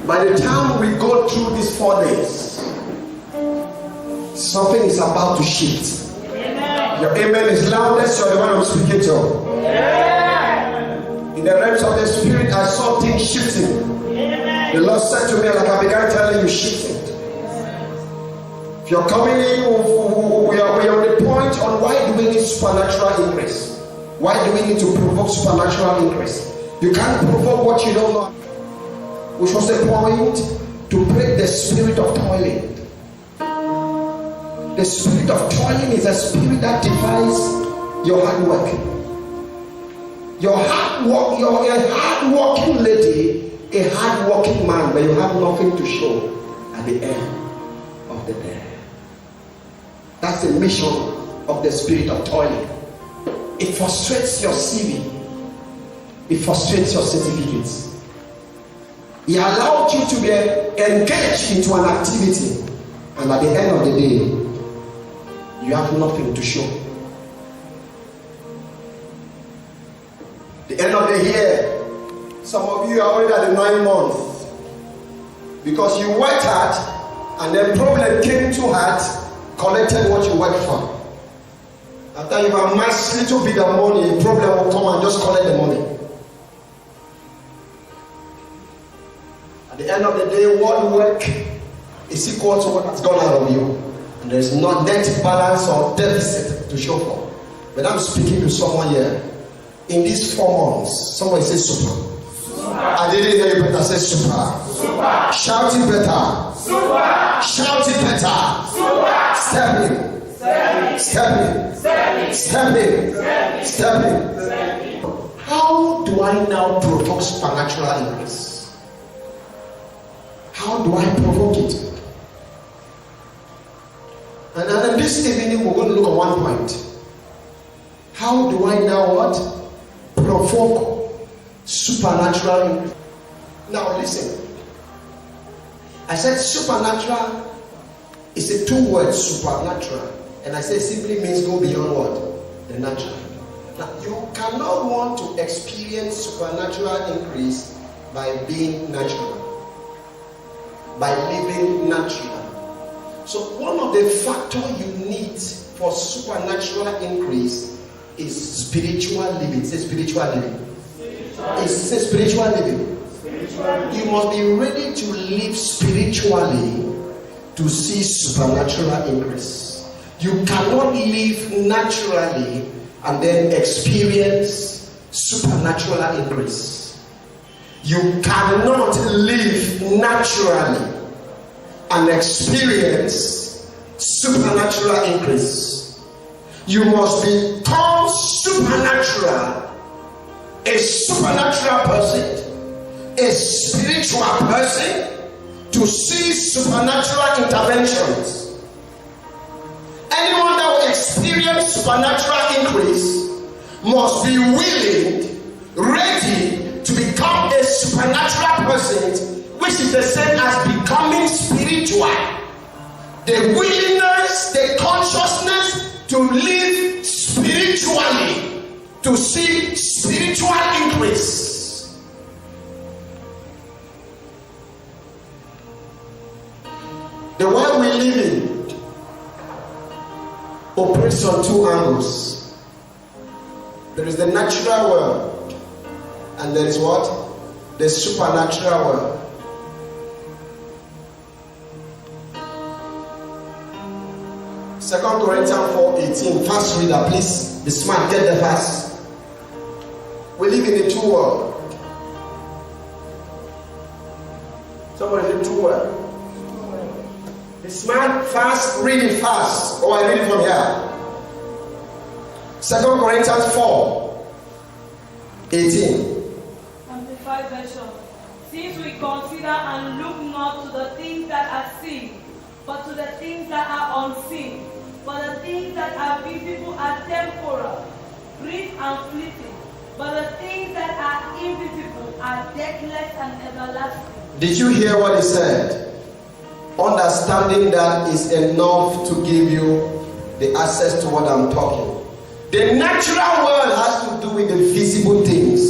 By the time we go through these 4 days, something is about to shift. Amen. Your amen is loudest, so the one I'm speaking to. Amen. In the realms of the spirit, I saw things shifting. Amen. The Lord said to me, like I began telling you, shifting. If you're coming in, we are on the point on why do we need supernatural increase? Why do we need to provoke supernatural increase? You can't provoke what you don't know. Which was the point to break the spirit of toiling. The spirit of toiling is a spirit that defies your hard work. You're a hard-working lady, a hard-working man, but you have nothing to show at the end of the day. That's the mission of the spirit of toiling. It frustrates your CV. It frustrates your certificates. He allowed you to be engaged into an activity, and at the end of the day, you have nothing to show. The end of the year, some of you are already at the 9 months because you worked hard, and then problem came too hard, collected what you worked for. After you've amassed little bit of money, a problem will come and just collect the money. At the end of the day, what work is equal to what has gone out of you. And there is no net balance or deficit to show for. But I'm speaking to someone here. In these 4 months, somebody say super. I didn't hear you better. Say super. Super. Shout it better. Super. Shout it better. Super. Step in. Step in. Step in. Step in. How do I now provoke supernatural increase? How do I provoke it? And then this evening we're going to look at one point. How do I now what? Provoke supernatural increase. Now listen. I said supernatural is a 2 words, supernatural. And I said simply means go beyond what? The natural. Now you cannot want to experience supernatural increase by being natural. By living natural. So one of the factors you need for supernatural increase is spiritual living. Say spiritual living. Say spiritual living. You must be ready to live spiritually to see supernatural increase. You cannot live naturally and then experience supernatural increase. You cannot live naturally and experience supernatural increase. You must become supernatural, a supernatural person, a spiritual person, to see supernatural interventions. Anyone that will experience supernatural increase must be willing, ready to become a supernatural person, which is the same as becoming spiritual. The willingness, the consciousness to live spiritually, to see spiritual increase. The world we live in operates on 2 angles. There is the natural world, and there is what? The supernatural world. Second Corinthians 4:18. Fast reader, please be smart. Get the verse. We live in a 2 world. Somebody in 2 world. Be smart, fast, read it fast. Oh, I read it from here. Second Corinthians 4:18. Amplified version. Since we consider and look not to the things that are seen, but to the things that are unseen. For the things that are visible are temporal, brief and fleeting. But the things that are invisible are deathless and everlasting. Did you hear what he said? Understanding that is enough to give you the access to what I'm talking. The natural world has to do with the visible things,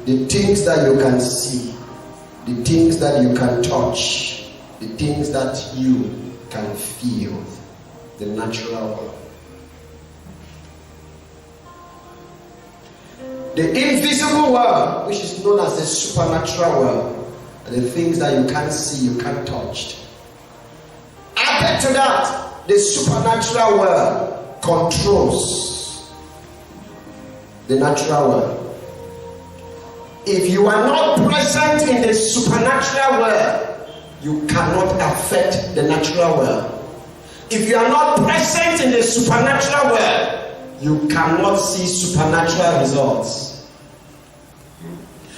the things that you can see. the things that you can touch, the things that you can feel, the natural world. The invisible world, which is known as the supernatural world, are the things that you can't see, you can't touch. Added to that, the supernatural world controls the natural world. If you are not present in the supernatural world, you cannot affect the natural world. If you are not present in the supernatural world, you cannot see supernatural results.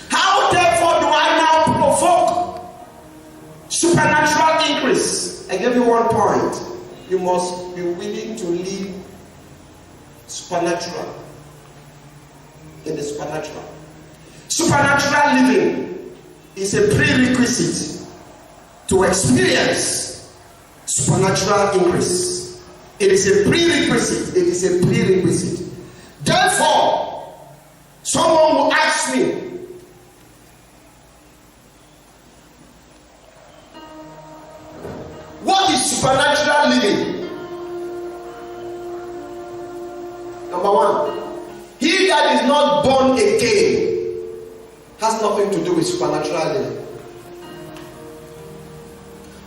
How therefore do I now provoke supernatural increase? I give you one point. You must be willing to live supernatural. In the supernatural. Supernatural living is a prerequisite to experience supernatural increase. It is a prerequisite. It is a prerequisite. Therefore, someone will ask me, what is supernatural living? Number one, he that is not born again has nothing to do with supernatural living.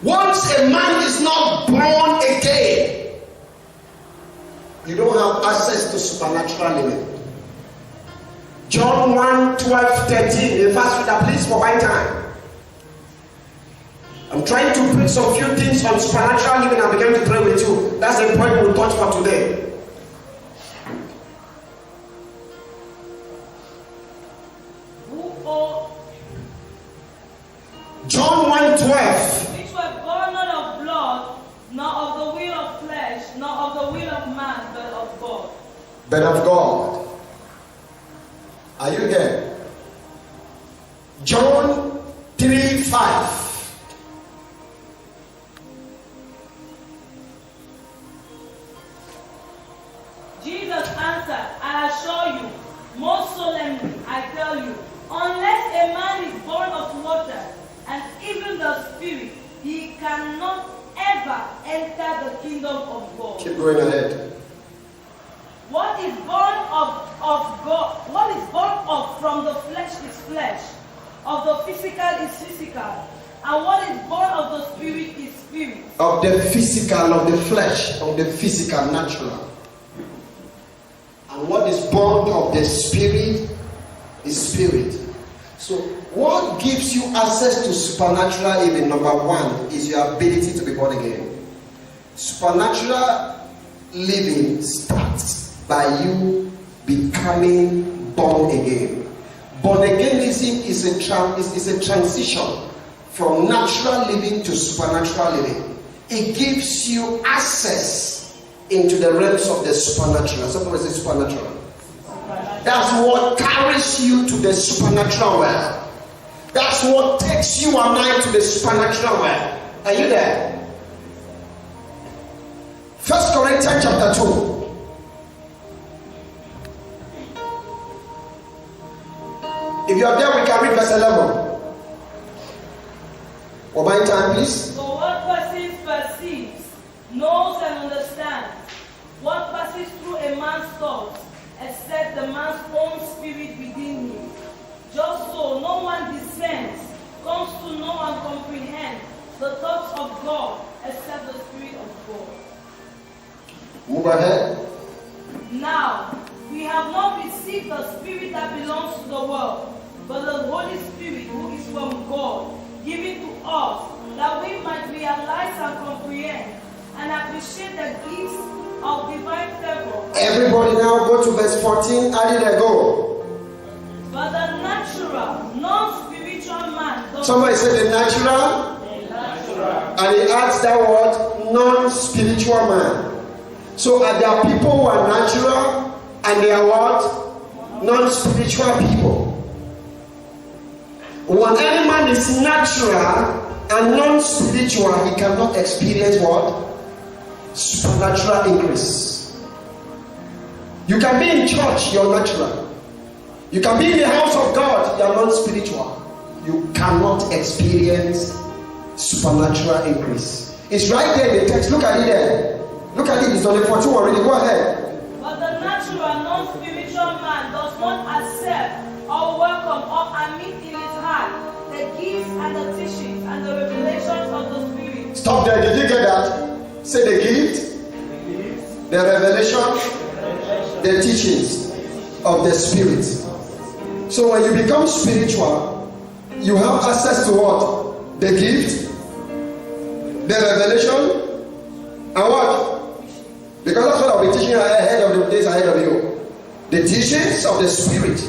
Once a man is not born again, you don't have access to supernatural living. John 1, 12, 13. The verse reader, please, for my time. I'm trying to put some few things on supernatural living and begin to pray with you. That's the point we'll touch for today. John 1, 12. Which were born not of blood, nor of the will of flesh, nor of the will of man, but of God. But of God. Are you there? John 3, 5. Jesus answered, I assure you, most solemnly, I tell you, unless a man is born of water and even the Spirit, he cannot ever enter the kingdom of God. Keep going ahead. What is born of God, what is born of from the flesh is flesh, of the physical is physical, and what is born of the Spirit is spirit. Of the physical, of the flesh, of the physical, natural. And what is born of the Spirit is spirit. So, what gives you access to supernatural living? Number one is your ability to be born again. Supernatural living starts by you becoming born again. Born againism is a transition from natural living to supernatural living. It gives you access into the realms of the supernatural. Somebody say supernatural. That's what carries you to the supernatural world. That's what takes you and I to the supernatural world. Are you there? 1 Corinthians chapter 2. If you are there, we can read verse 11. For my time, please. So what perceives, knows and understands, what passes through a man's thoughts, except the man's own spirit within him. Just so, no one discerns, comes to know and comprehend the thoughts of God, except the Spirit of God. Move ahead. Now, we have not received the Spirit that belongs to the world, but the Holy Spirit who is from God, given to us, that we might realize and comprehend and appreciate the gifts of divine favor. Everybody now go to verse 14. How did I go? But the natural, non-spiritual man. Somebody said the natural. And he adds that word, non-spiritual man. So are there people who are natural and they are what? Non-spiritual people. When any man is natural and non-spiritual, he cannot experience what? Supernatural increase. You can be in church, you're natural. You can be in the house of God, you're non-spiritual. you cannot experience supernatural increase. It's right there in the text. Look at it there. Look at it. It's on the 14 already. Go ahead. But the natural, non-spiritual man does not accept or welcome or admit in his heart the gifts and the teachings and the revelations of the Spirit. Stop there. Did you get that? Say the gift, the revelation, the teachings of the Spirit. So when you become spiritual, you have access to what? The gift, the revelation, and what? Because that's what I'll be teaching ahead of the days ahead of you. The teachings of the Spirit.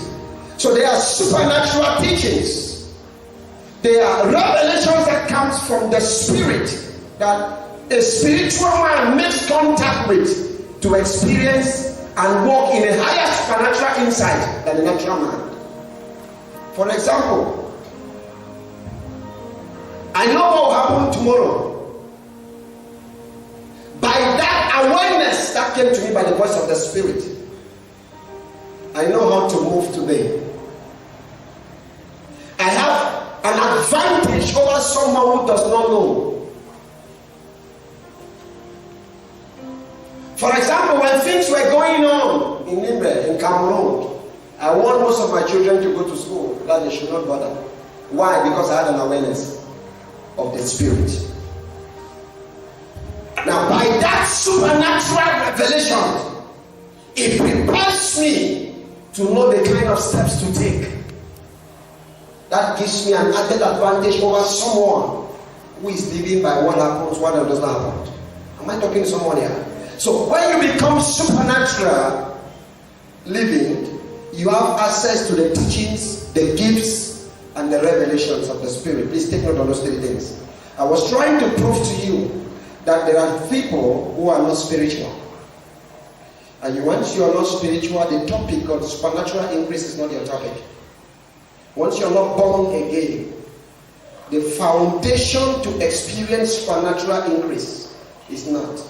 So they are supernatural teachings. They are revelations that comes from the Spirit that a spiritual man makes contact with to experience and walk in a higher supernatural insight than the natural man. For example, I know what will happen tomorrow. By that awareness that came to me by the voice of the Spirit, I know how to move today. I have an advantage over someone who does not know. For example, when things were going on in Nimbe, in Cameroon, I want most of my children to go to school, that they should not bother. Why? Because I had an awareness of the Spirit. Now, by that supernatural revelation, it prepares me to know the kind of steps to take. That gives me an added advantage over someone who is living by what happens, what does not happen. Am I talking to someone here? So, when you become supernatural living, you have access to the teachings, the gifts, and the revelations of the Spirit. Please take note of those three things. I was trying to prove to you that there are people who are not spiritual. And once you are not spiritual, the topic of supernatural increase is not your topic. Once you are not born again, the foundation to experience supernatural increase is not.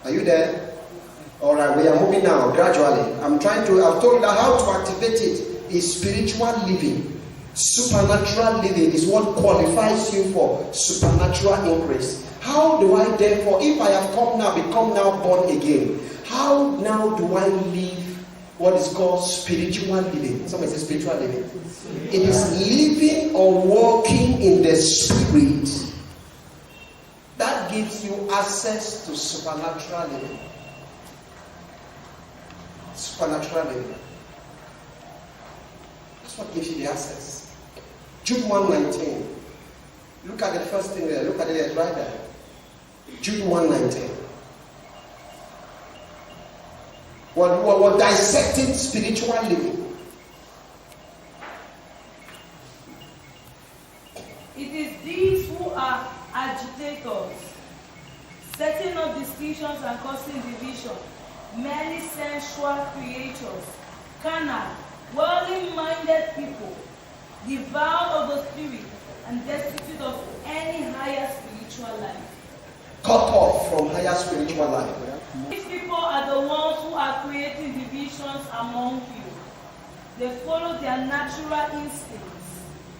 Are you there? Alright, we are moving now, gradually. I've told you that how to activate it is spiritual living. Supernatural living is what qualifies you for supernatural increase. How do I therefore, if I have become now born again, how now do I live what is called spiritual living? Somebody say spiritual living. It is living or walking in the Spirit that gives you access to supernatural living. Supernatural living. That's what gives you the access. Jude 1:19. Look at the first thing there. Look at it right there. Jude 1:19. We're dissecting spiritual living. It is these who are agitators, setting up distinctions and causing division, merely sensual creatures, carnal, worldly-minded people, devoid of the Spirit, and destitute of any higher spiritual life. Cut off from higher spiritual life. These people are the ones who are creating divisions among you. They follow their natural instincts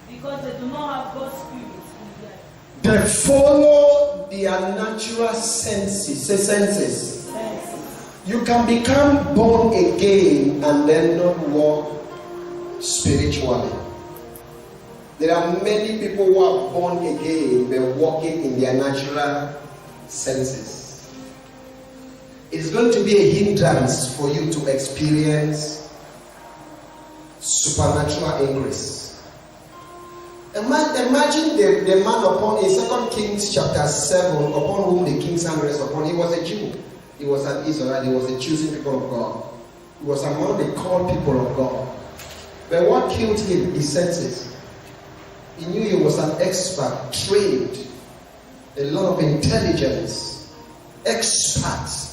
because they do not have God's Spirit in them. They follow their natural senses. Say senses. You can become born again and then not walk spiritually. There are many people who are born again but walking in their natural senses. It is going to be a hindrance for you to experience supernatural increase. Imagine the man upon in 2 Kings chapter 7 upon whom the king's hand rests upon. He was a Jew. He was an Israelite. He was a chosen people of God. He was among the called people of God. But what killed him? His senses. He knew he was an expert, trained, a lot of intelligence, expert.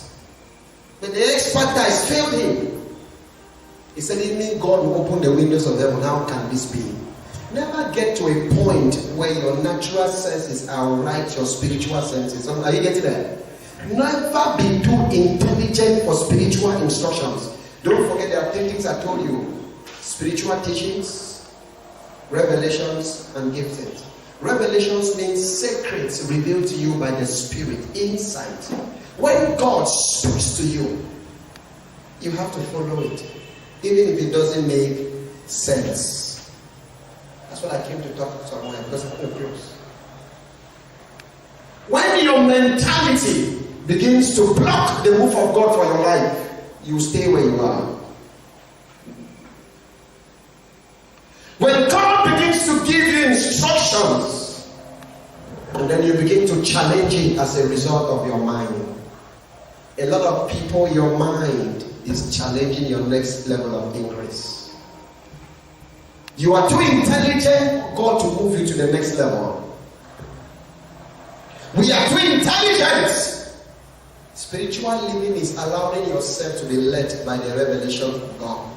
But the expert guys failed him. He said, even God will open the windows of heaven. How can this be? Never get to a point where your natural senses outright your spiritual senses. Are you getting that? Never be too intelligent for spiritual instructions. Don't forget there are 10 things I told you. Spiritual teachings, Revelations and giftings. Revelations means secrets revealed to you by the Spirit, insight. When God speaks to you, you have to follow it, even if it doesn't make sense. That's what I came to talk somewhere because I'm going to close. When your mentality begins to block the move of God for your life, you stay where you are. When God begins to give you instructions, and then you begin to challenge it as a result of your mind. A lot of people, your mind is challenging your next level of increase. You are too intelligent for God to move you to the next level. We are too intelligent. Spiritual living is allowing yourself to be led by the revelation of God.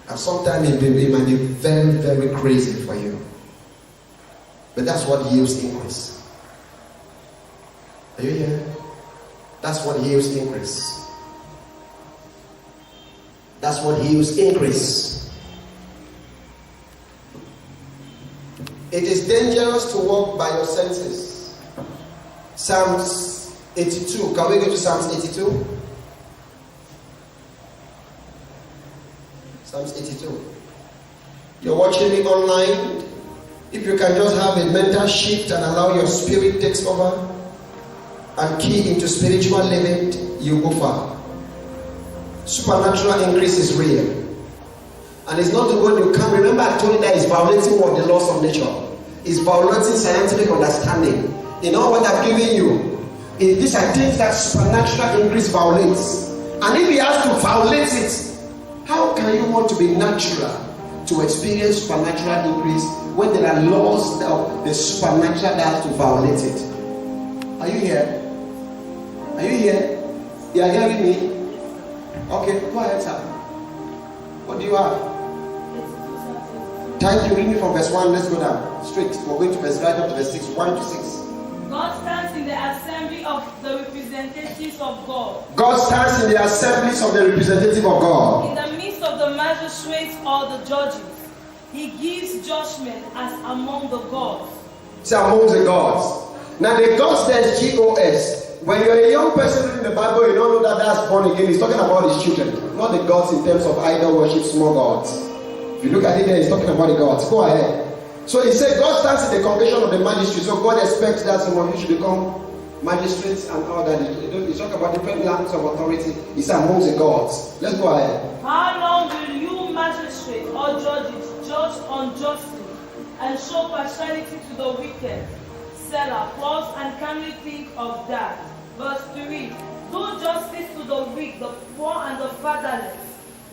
And sometimes it might be very, very crazy for you. But that's what yields increase. Are you here? That's what yields increase. That's what yields increase. It is dangerous to walk by your senses. Psalms 82. Can we go to Psalms 82? Psalms 82. You're watching me online. If you can just have a mental shift and allow your spirit takes over and key into spiritual living, you go far. Supernatural increase is real. And it's not the one you can. Remember I told you that it's violating what? The laws of nature. It's violating scientific understanding. In all what I've given you, these are things that supernatural increase violates. And if he has to violate it, how can you want to be natural to experience supernatural increase when there are laws of the supernatural that have to violate it? Are you here? Are you here? You are hearing me? Okay, go ahead, sir. What do you have? Thank you. Read me from verse 1. Let's go down. Straight. We're going to verse right up to verse 6. 1 to 6. God stands in the assembly of the representatives of God. God stands in the assemblies of the representative of God. In the midst of the magistrates or the judges, he gives judgment as among the gods. It's among the gods. Now the gods there is G-O-S. When you're a young person reading the Bible, you don't know that that's born again. He's talking about his children, not the gods in terms of idol worship, small gods. If you look at it there, he's talking about the gods. Go ahead. So he said God stands in the congregation of the magistrates. So God expects that some of you should become magistrates and all that. He talk about different levels of authority. He's among the gods. Let's go ahead. How long will you magistrates or judges judge unjustly and show partiality to the wicked? Selah, pause and calmly think of that. Verse 3. Do justice to the weak, the poor and the fatherless.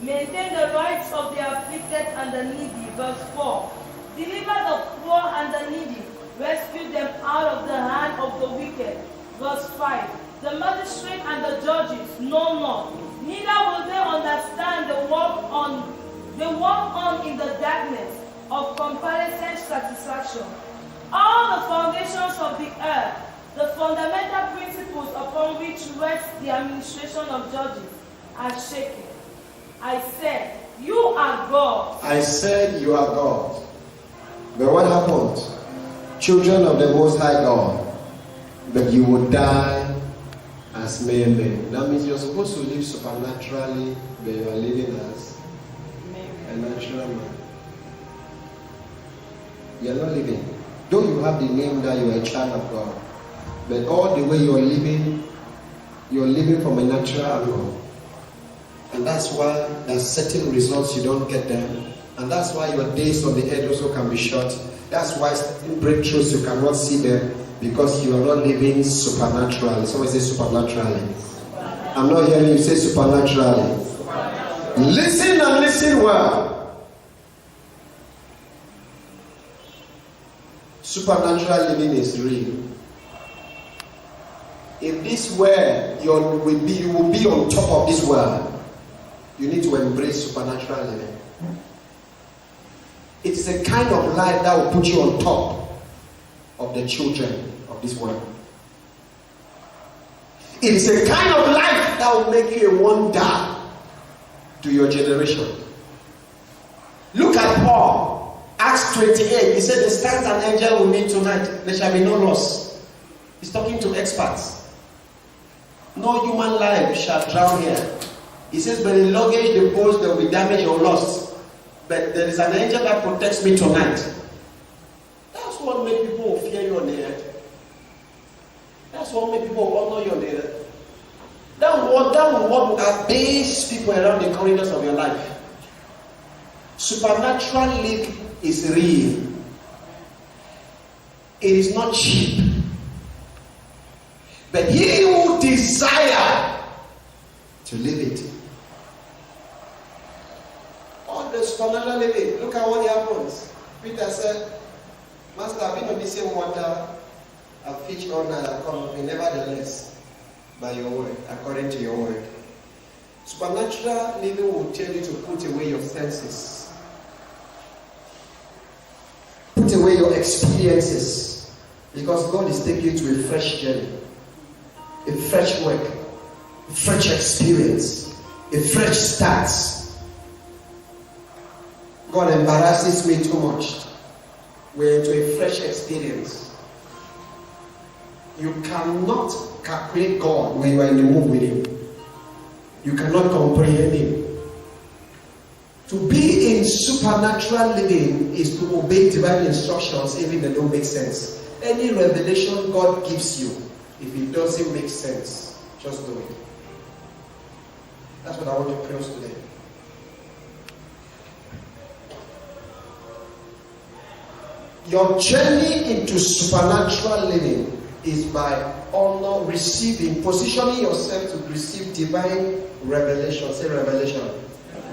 Maintain the rights of the afflicted and the needy. Verse 4. Deliver the poor and the needy. Rescue them out of the hand of the wicked. Verse 5. The magistrate and the judges know not, neither will they understand the walk on in the darkness of complacent satisfaction. All the foundations of the earth, the fundamental principles upon which rests the administration of judges, are shaken. I said, you are God. I said, you are God. But what happened? Children of the Most High God. But you will die as mere men. That means you're supposed to live supernaturally, but you are living as a natural man. You are not living. Though you have the name that you are a child of God, but all the way you are living from a natural angle. And that's why there's certain results you don't get them. And that's why your days on the earth also can be short. That's why certain breakthroughs you cannot see them, because you are not living supernaturally. Someone say supernaturally. I'm not hearing you say supernaturally. Listen and listen well. Supernatural living is real. If this world you will be on top of this world, you need to embrace supernatural living. It's a kind of life that will put you on top of the children of this world. It's a kind of life that will make you a wonder to your generation. like Paul, Acts 28, he said, the stands an angel will meet tonight, there shall be no loss. He's talking to experts. No human life shall drown here. He says, but in luggage, the boats, there will be damage or loss. But there is an angel that protects me tonight. That's what makes people fear you on the earth. That's what makes people honor you on the earth. That will abase people around the corridors of your life. Supernatural living is real. It is not cheap. But he who desire to live it. All the supernatural living, look at what happens. Peter said, Master, I've been on the same water, I've fished all night, I've come up, nevertheless, by your word, according to your word. Supernatural living will tell you to put away your senses. Put away your experiences. Because God is taking you to a fresh journey. A fresh work. A fresh experience. A fresh start. God embarrasses me too much. We're into a fresh experience. You cannot calculate God when you are in the mood with Him. You cannot comprehend Him. To be in supernatural living is to obey divine instructions even if they don't make sense. Any revelation God gives you, if it doesn't make sense, just do it. That's what I want to close today. Your journey into supernatural living is by positioning yourself to receive divine revelation. Say revelation.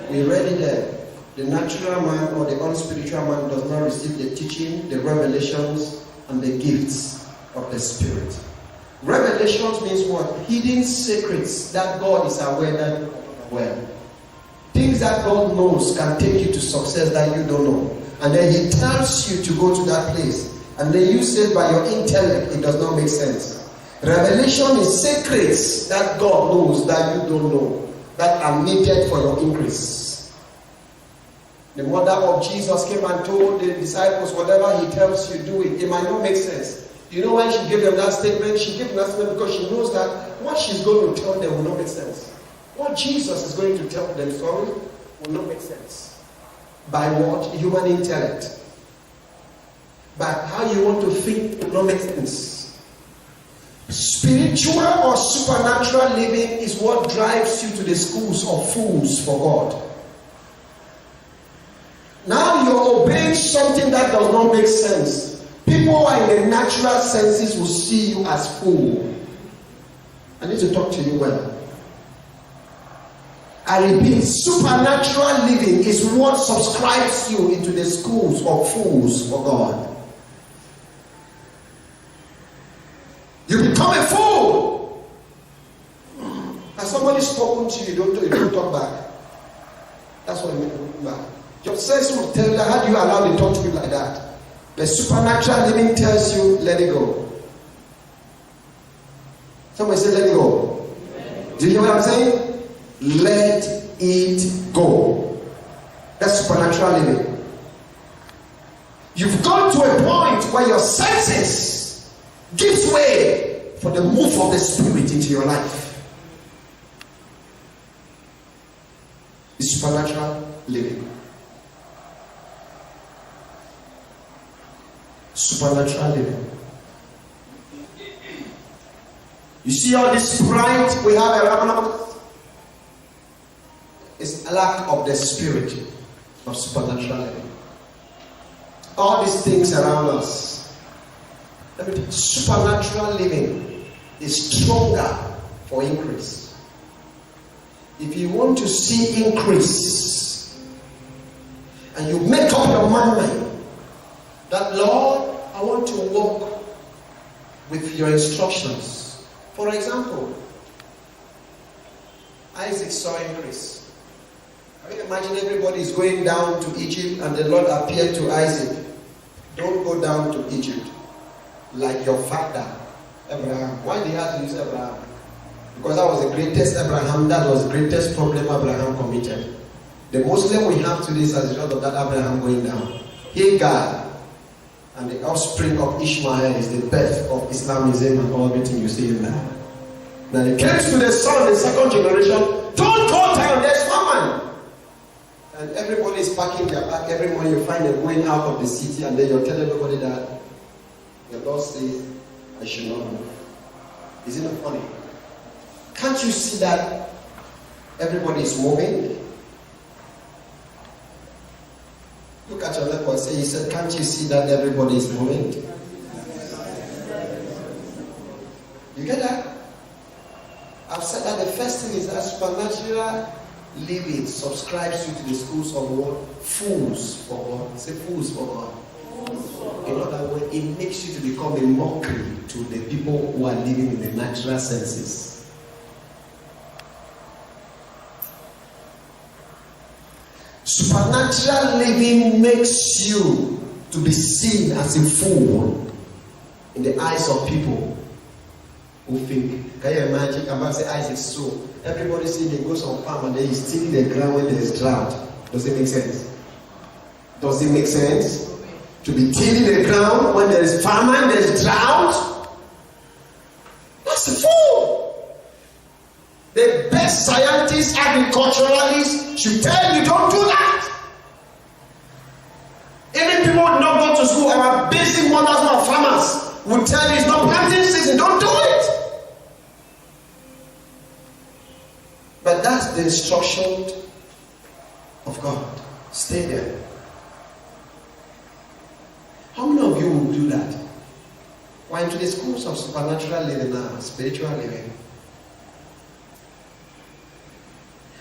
We read it there. The natural man or the unspiritual man does not receive the teaching, the revelations, and the gifts of the Spirit. Revelations means what? Hidden secrets that God is aware of well. Things that God knows can take you to success that you don't know. And then He tells you to go to that place. And then you say by your intellect, it does not make sense. Revelation is secrets that God knows that you don't know, that are needed for your increase. The mother of Jesus came and told the disciples, whatever He tells you, do it. It might not make sense. You know why she gave them that statement? She gave them that statement because she knows that what she's going to tell them will not make sense. What Jesus is going to tell them, will not make sense. By what? Human intellect. By how you want to think will not make sense. Spiritual or supernatural living is what drives you to the schools of fools for God. Now you're obeying something that does not make sense. People who are in the natural senses will see you as fool. I need to talk to you well. I repeat, supernatural living is what subscribes you into the schools of fools for God. You become a fool. Has somebody spoken to you? You don't talk back. That's what I mean back. Your sense will tell you, how do you allow them to talk to you like that? The supernatural living tells you, let it go. Somebody say, let it go. Do you hear what I'm saying? Let it go. That's supernatural living. You've gone to a point where your senses gives way for the move of the Spirit into your life. It's supernatural living. Supernatural living. You see all this pride we have around us? It's a lack of the Spirit of supernatural living. All these things around us. Supernatural living is stronger for increase. If you want to see increase, and you make up your mind that, Lord, I want to walk with your instructions. For example, Isaac saw increase. I mean, imagine everybody is going down to Egypt and the Lord appeared to Isaac. Don't go down to Egypt like your father, Abraham. Why did he have to use Abraham? Because that was the greatest Abraham, that was the greatest problem Abraham committed. The Muslim we have today is as a result of that Abraham going down. Hagar and the offspring of Ishmael is the birth of Islamism and all everything you see in there. Now it came to the son, the second generation. Don't go down, there's famine. And everybody is packing their bag. Every morning you find them going out of the city, and then you tell everybody that the Lord says, I should not move. Is it not funny? Can't you see that everybody is moving? Look at your neighbor and say, he said, can't you see that everybody is moving? You get that? I've said that the first thing is that supernatural living subscribes you to the schools of what? Fools for God. Say fools for God. In other words, it makes you to become a mockery to the people who are living in the natural senses. Supernatural living makes you to be seen as a fool in the eyes of people who think. Can you imagine? I'm about to say eyes is so. Everybody see they go some farm and they steal the ground when there is drought. Does it make sense? Does it make sense? To be tilling the ground when there is famine, there is drought? That's a fool. The best scientists, agriculturalists should tell you don't do that. Even people who not go to school, our basic mothers who are farmers will tell you it's not planting season, don't do it. But that's the instruction of God. Stay there. How many of you will do that? We're into the schools of supernatural living now, spiritual living.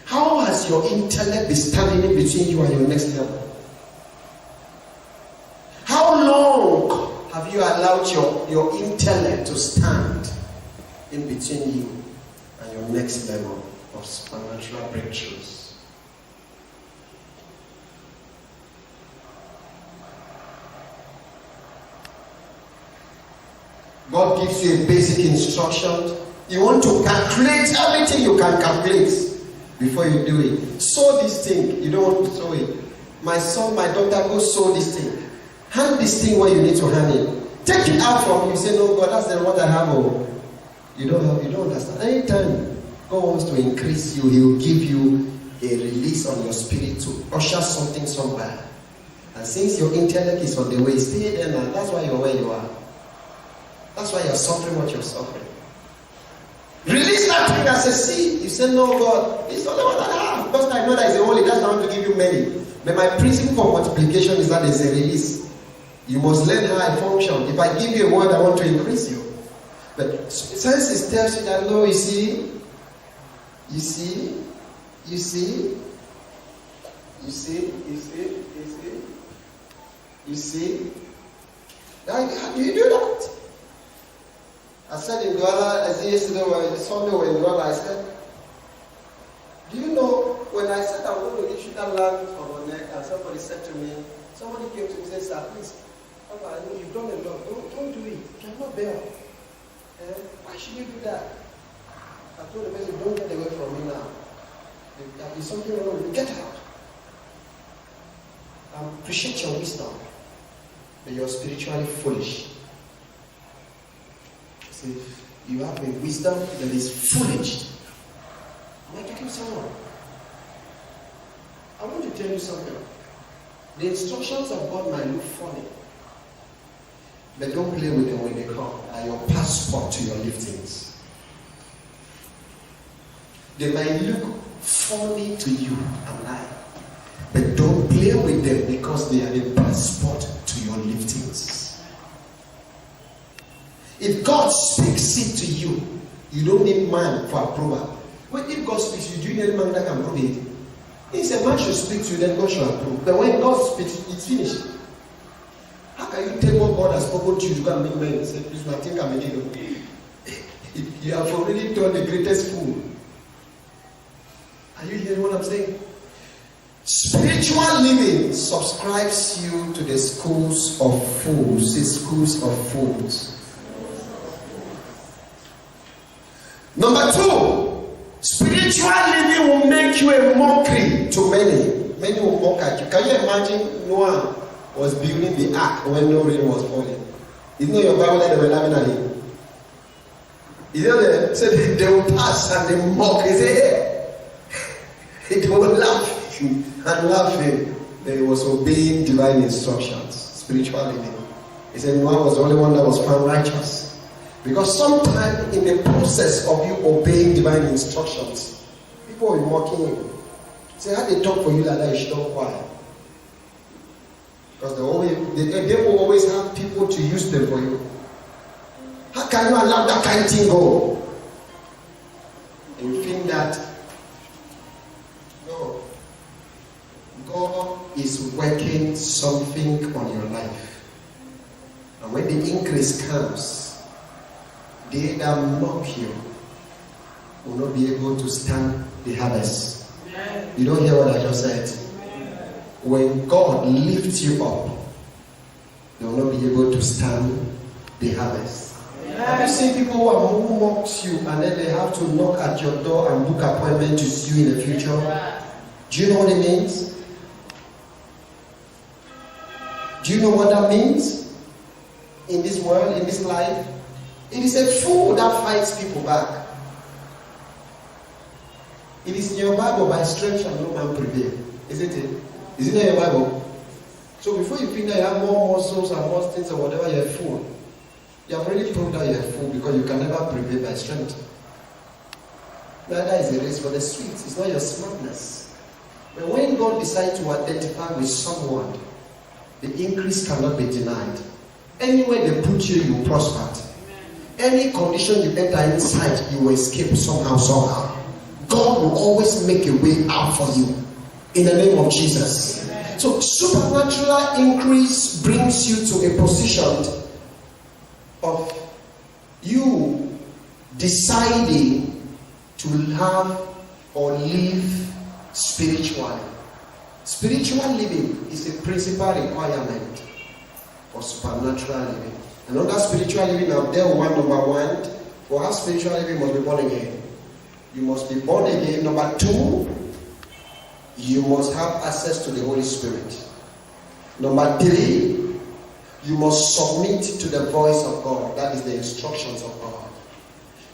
How has your intellect been standing in between you and your next level? How long have you allowed your intellect to stand in between you and your next level of supernatural breakthroughs? God gives you a basic instruction. You want to calculate everything you can calculate before you do it. Sow this thing. You don't want to sow it. My son, my daughter, go sow this thing. Hand this thing where you need to hand it. Take it out from you. Say, no, God, that's the what I have. Oh. You don't understand. Anytime God wants to increase you, He will give you a release on your spirit to usher something somewhere. And since your intellect is on the way, stay there now. That's why you're where you are. That's why you're suffering what you're suffering. Release that thing as a seed. You say, no, God, it's not the one I have. Because I know that is the only, that's not going to give you many. But my principle for multiplication is that there's a release. You must learn how I function. If I give you a word, I want to increase you. But science tells you that, no, you see, how do you do that? I said in Douala, I said yesterday when Sunday when in Douala, I said, do you know when I said I'm going to issue that land on my neck, and somebody said to me, somebody came to me and said, sir, please, Papa, I know you've done a lot. Don't do it. You cannot bear. Why should you do that? I told the person, don't get away from me now. There is something wrong with you. Get out. I appreciate your wisdom, but you're spiritually foolish. See, you have a wisdom that is foolish. Am I talking to someone? I want to tell you something. The instructions of God might look funny, but don't play with them when they come. Are your passport to your liftings. They might look funny to you and I, but don't play with them because they are the passport to your liftings. If God speaks it to you, you don't need man for approval. But if God speaks, you do need man that can approve it. If a man should speak to you, then God should approve. But when God speaks, it's finished. How can you take what God has spoken to you to come and make men say, please, I think I'm a leader. You have already done the greatest fool. Are you hearing what I'm saying? Spiritual living subscribes you to the schools of fools. The schools of fools. Number 2, spiritual living will make you a mockery to many, many will mock at you. Can you imagine Noah was building the ark when no rain was falling? Isn't it your Bible that they were laughing at him? You know, they said they will pass and they mock. He said, hey, they will laugh and laughing. Then he was obeying divine instructions, spiritually. He said Noah was the only one that was found righteous. Because sometimes in the process of you obeying divine instructions, people will be mocking you. Say, how they talk for you like that, you should not quiet. Because they will always have people to use them for you. How can you allow that kind of thing go? And you think that no, God is working something on your life. And when the increase comes, they that mock you will not be able to stand the harvest. You don't hear what I just said? When God lifts you up, they will not be able to stand the harvest. Have you seen people who mocks you and then they have to knock at your door and book appointment to see you in the future? Do you know what it means? Do you know what that means? In this world, in this life, it is a fool that fights people back. It is in your Bible, by strength shall no man prevail. Isn't it? Is it in your Bible? So before you think that you have more muscles and more things or whatever, you're a fool. You have already proved that you're a fool because you can never prevail by strength. Neither is a race for the sweet. It's not your smartness. But when God decides to identify with someone, the increase cannot be denied. Anywhere they put you, you prosper. Any condition you enter inside, you will escape somehow. God will always make a way out for you. In the name of Jesus. So supernatural increase brings you to a position of you deciding to have or live spiritually. Spiritual living is a principal requirement for supernatural living. And under spiritual living, I'll tell number one, for how spiritual living must be born again. You must be born again. Number two, you must have access to the Holy Spirit. Number three, you must submit to the voice of God. That is the instructions of God.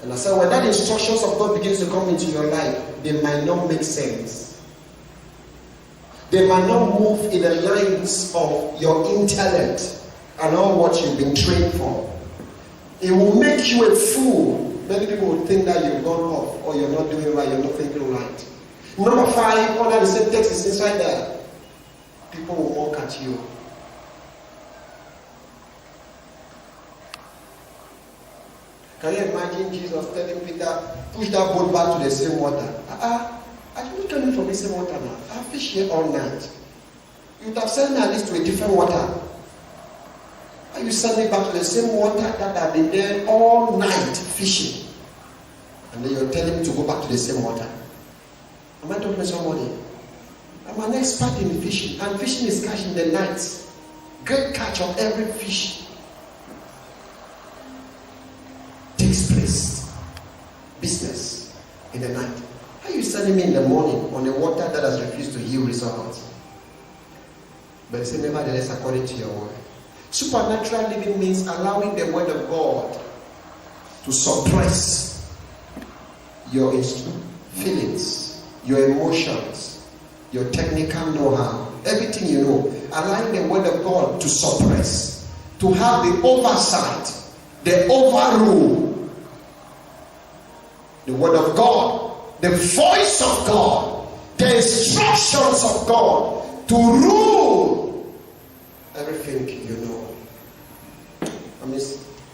And I said, when that instructions of God begins to come into your life, they might not make sense. They might not move in the lines of your intellect and all what you've been trained for. It will make you a fool. Many people will think that you've gone off or you're not doing right, you're not thinking right. Number 5, under the same text is inside there. People will mock at you. Can you imagine Jesus telling Peter, push that boat back to the same water? I didn't come in from the same water now. I fished here all night. You would have sent me at least to a different water. Are you sending me back to the same water that I've been there all night fishing? And then you're telling me to go back to the same water. Am I talking to somebody? I'm an expert in fishing. And fishing is catch in the night. Great catch of every fish takes place. Business in the night. How are you sending me in the morning on a water that has refused to yield results? But say, nevertheless, according to your word. Supernatural living means allowing the word of God to suppress your feelings, your emotions, your technical know-how, everything you know. Allowing the word of God to suppress, to have the oversight, the overrule. The word of God, the voice of God, the instructions of God to rule everything you know. I mean,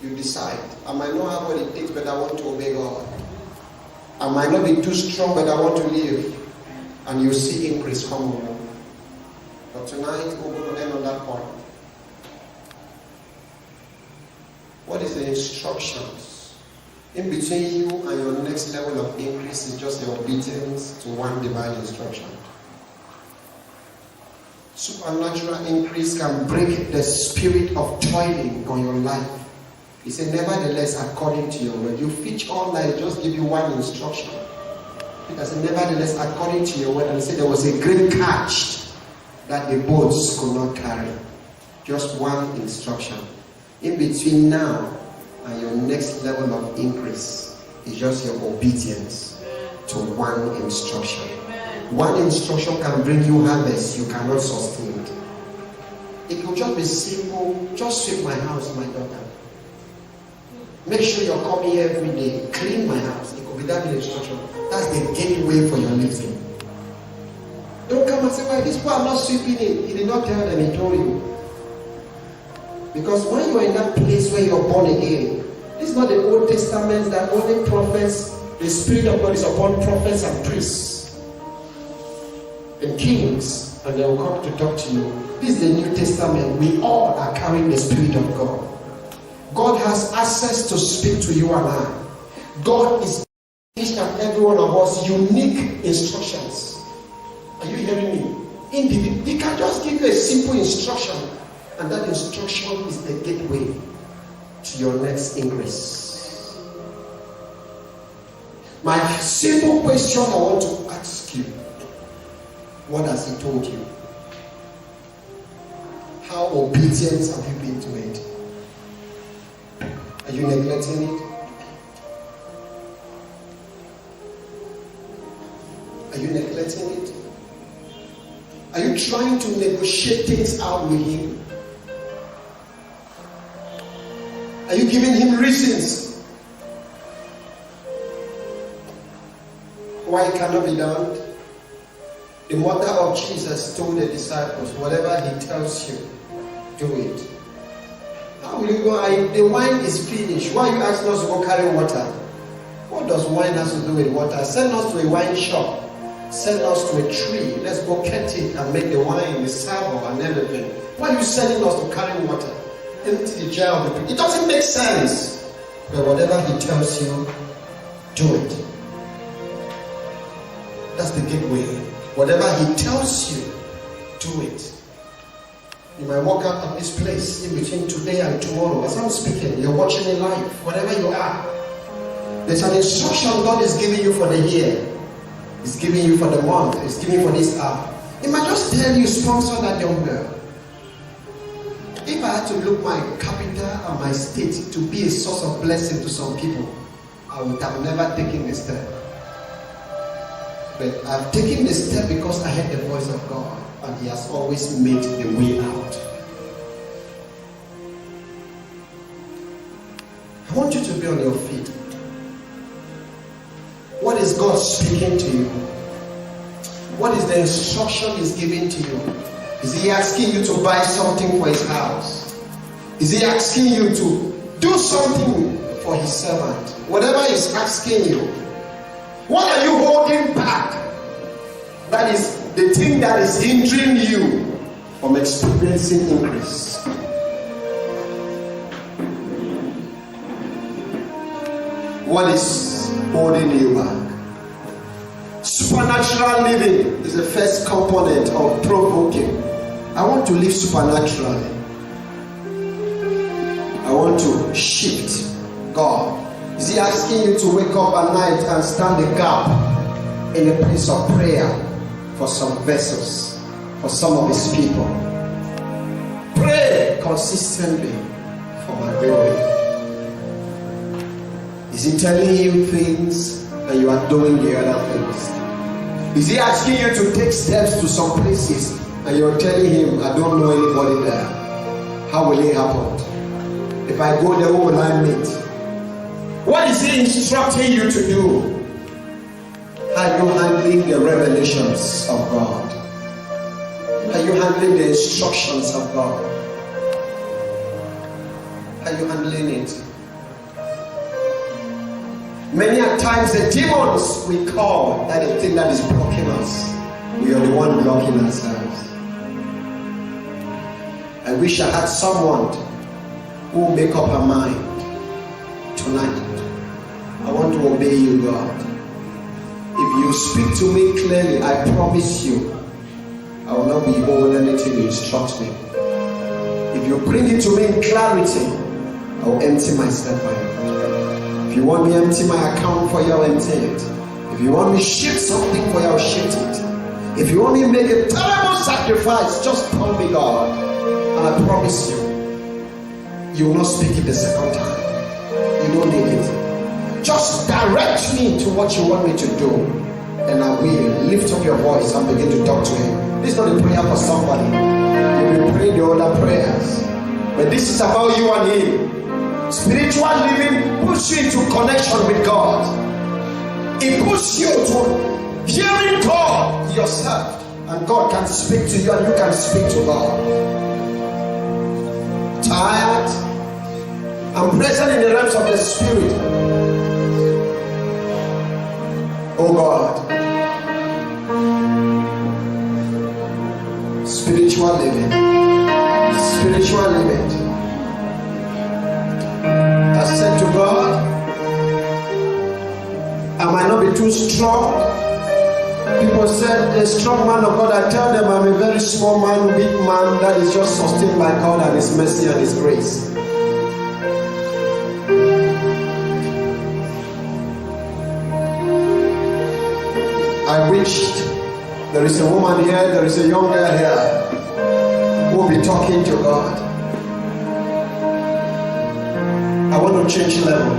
you decide. I might not have what it takes, but I want to obey God. I might not be too strong, but I want to live. And you see increase come over. But tonight, we're going to end on that point. What is the instructions? In between you and your next level of increase is just your obedience to one divine instruction. Supernatural increase can break the spirit of toiling on your life. He said, nevertheless, according to your word. You fish all night, just give you one instruction. Peter said, nevertheless, according to your word, and he said there was a great catch that the boats could not carry. Just one instruction. In between now and your next level of increase is just your obedience to one instruction. One instruction can bring you harvest you cannot sustain it. It will just be simple. Just sweep my house, my daughter. Make sure you're coming every day. Clean my house. It could be that instruction. That's the gateway for your lifting. Don't come and say, well, these people are not sweeping it. He did not tell them, he told you. Because when you are in that place where you're born again, this is not the Old Testament that only prophets, the Spirit of God is upon prophets and priests and kings, and they will come to talk to you. This is the New Testament. We all are carrying the Spirit of God. God has access to speak to you and I. God is each and every one of us unique instructions. Are you hearing me? Individual. He can just give you a simple instruction, and that instruction is the gateway to your next increase. My simple question I want to ask you: what has he told you? How obedient have you been to it? Are you neglecting it? Are you neglecting it? Are you trying to negotiate things out with him? Are you giving him reasons why it cannot be done? The mother of Jesus told the disciples, whatever he tells you, do it. How will you go? The wine is finished. Why are you asking us to go carry water? What does wine have to do with water? Send us to a wine shop. Send us to a tree. Let's go cut it and make the wine, the sabo and everything. Why are you sending us to carry water into the jar of the tree? It doesn't make sense. But whatever he tells you, do it. That's the gateway. Whatever he tells you, do it. You might walk out of this place in between today and tomorrow. As I'm speaking, you're watching me live, wherever you are. There's an instruction God is giving you for the year. He's giving you for the month. He's giving you for this hour. He might just tell you, sponsor that young girl. If I had to look my capital and my state to be a source of blessing to some people, I would have never taken this step. But I've taken this step because I heard the voice of God, and he has always made the way out. I want you to be on your feet. What is God speaking to you? What is the instruction he's giving to you? Is he asking you to buy something for his house? Is he asking you to do something for his servant? Whatever he's asking you, what are you holding back? That is the thing that is hindering you from experiencing increase. What is holding you back? Supernatural living is the first component of provoking. I want to live supernaturally. I want to shift. God, is he asking you to wake up at night and stand the gap in a place of prayer for some vessels, for some of his people? Pray consistently for my glory. Is he telling you things and you are doing the other things? Is he asking you to take steps to some places and you're telling him, I don't know anybody there? How will it happen? If I go there, who will I meet? What is he instructing you to do? Are you handling the revelations of God? Are you handling the instructions of God? Are you handling it? Many a times the demons we call that the thing that is blocking us. We are the one blocking ourselves. I wish I had someone who will make up her mind tonight. I want to obey you, God. If you speak to me clearly, I promise you, I will not behold anything you instruct me. If you bring it to me in clarity, I will empty myself for you. If you want me to empty my account for you, I'll empty it. If If you want me to shift something for you, I'll shift it. If you want me to make a terrible sacrifice, just tell me, God. And I promise you, you will not speak it the second time. You don't need it. Just direct me to what you want me to do, and I will. Lift up your voice and begin to talk to him. This is not a prayer for somebody. You will pray the other prayers, but this is about you and him. Spiritual living puts you into connection with God. It puts you to hearing God yourself, and God can speak to you and you can speak to God. Tired? I'm present in the realms of the Spirit. Oh God. Spiritual living. Spiritual living. I said to God, I might not be too strong. People said, a strong man of God. I tell them I'm a very small man, weak man that is just sustained by God and His mercy and His grace. I wished there is a woman here, there is a young girl here who will be talking to God. I want to change level.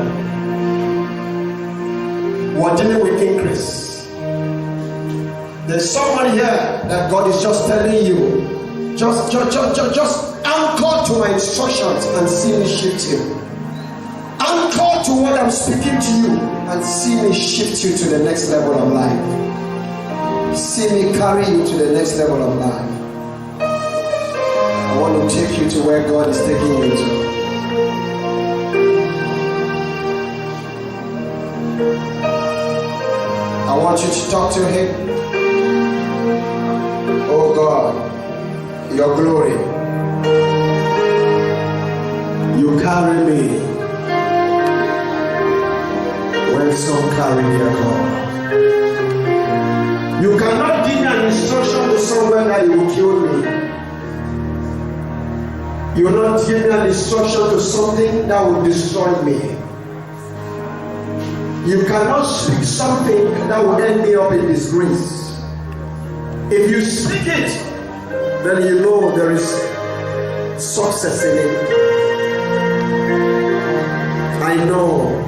We're dealing with increase. There's someone here that God is just telling you, just anchor to my instructions and see me shift you. Anchor to what I'm speaking to you and see me shift you to the next level of life. See me carry you to the next level of life. I want to take you to where God is taking you to. I want you to talk to Him. Oh God, your glory. You carry me when some carry their God. You cannot give me an instruction to someone that you will kill me. You will not give me an instruction to something that will destroy me. You cannot speak something that will end me up in disgrace. If you speak it, then you know there is success in it. I know.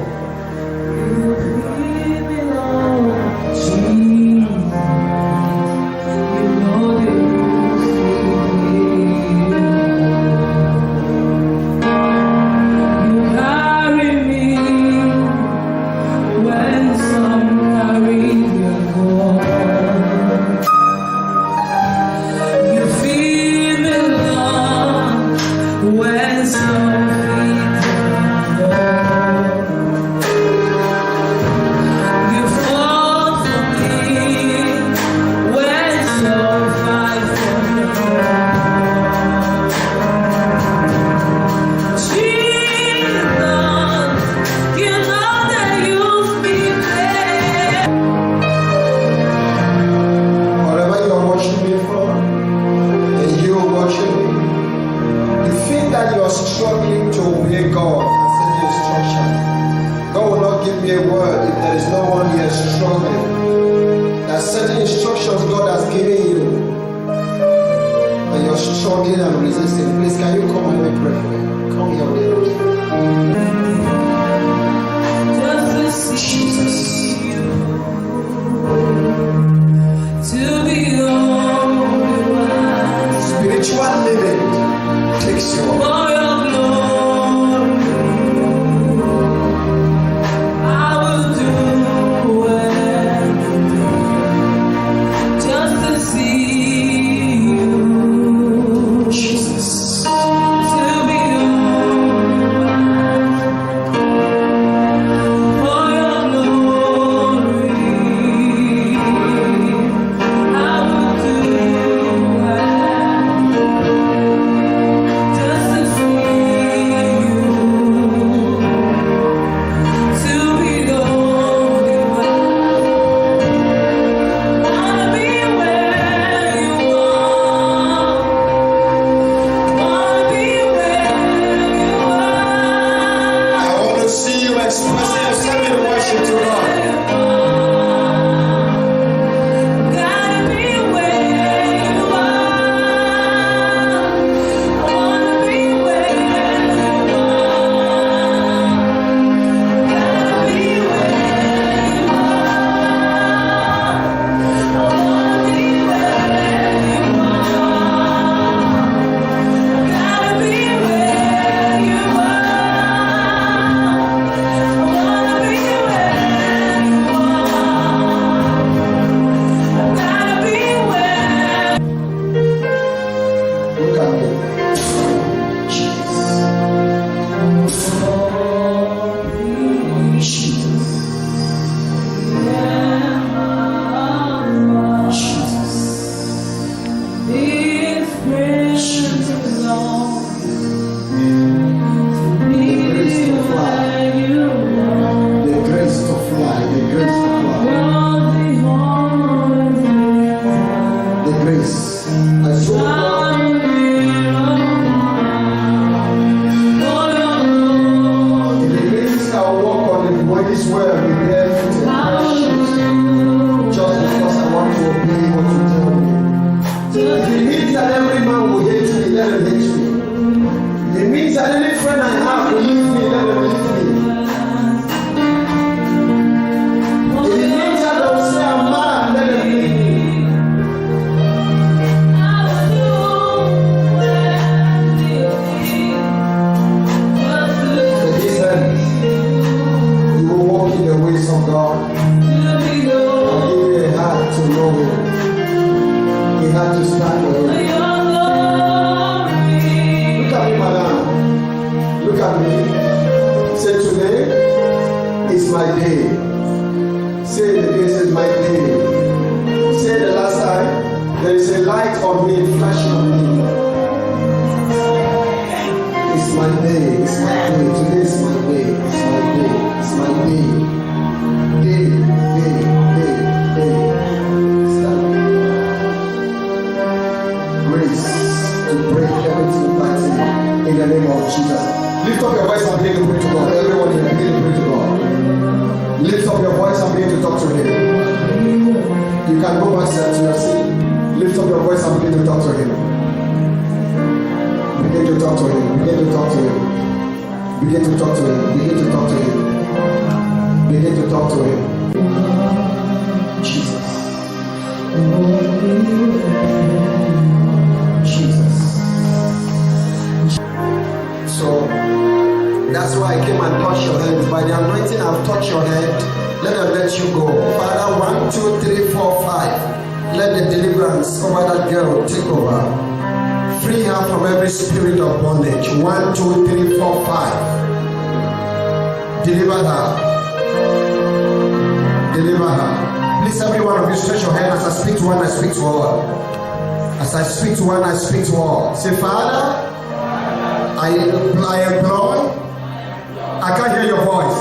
Just grace. I so God. If it means I'll walk on the body's way of the death and shoes, just because I want to obey what you tell me. If it means that every man will hate me, let him hate me. It means that any friend I have will leave me, let them leave me. It means that they'll say I'm mad, let them leave me. But he said, you will walk in the ways of God. And give you a heart to know Him. He had to start with Him. Look at me, madam. Look at me. Say, today is my day. Say the day is my day. Say the last time, there is a light on me, flashing on me. It's my day. It's my day. Today is my day. It's my day. It's my day. Day. Stand. Grace to break everything fighting in the name of Jesus. Lift up your voice and begin to pray to God. Everyone here, begin to pray to God. Lift up your voice and begin to talk to Him. You can go back to your seat. Lift up your voice and begin to talk to Him. Begin to talk to Him. Begin to talk to Him. Begin to talk to Him. Begin to talk to Him. Begin to talk to Him. Jesus. Jesus. So that's why I came and touched your hands. By the anointing I've touched your hand, let them let you go. Father, 1, 2, 3, 4, 5. Let the deliverance over that girl take over. Free her from every spirit of bondage. 1, 2, 3, 4, 5. Deliver her. Deliver her. Please, every one of you, stretch your hand. As I speak to one, I speak to all. As I speak to one, I speak to all. Say, Father, I employ. I can't hear your voice.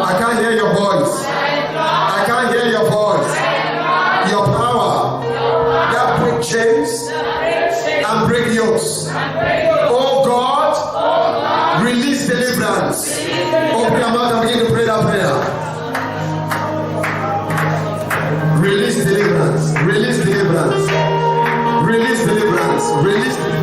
I can't hear your voice. I can't hear your voice. Your power that break chains and break yokes. Oh God, release deliverance. Open your mouth and begin to pray that prayer. Release deliverance. Release deliverance. Release deliverance. Release deliverance.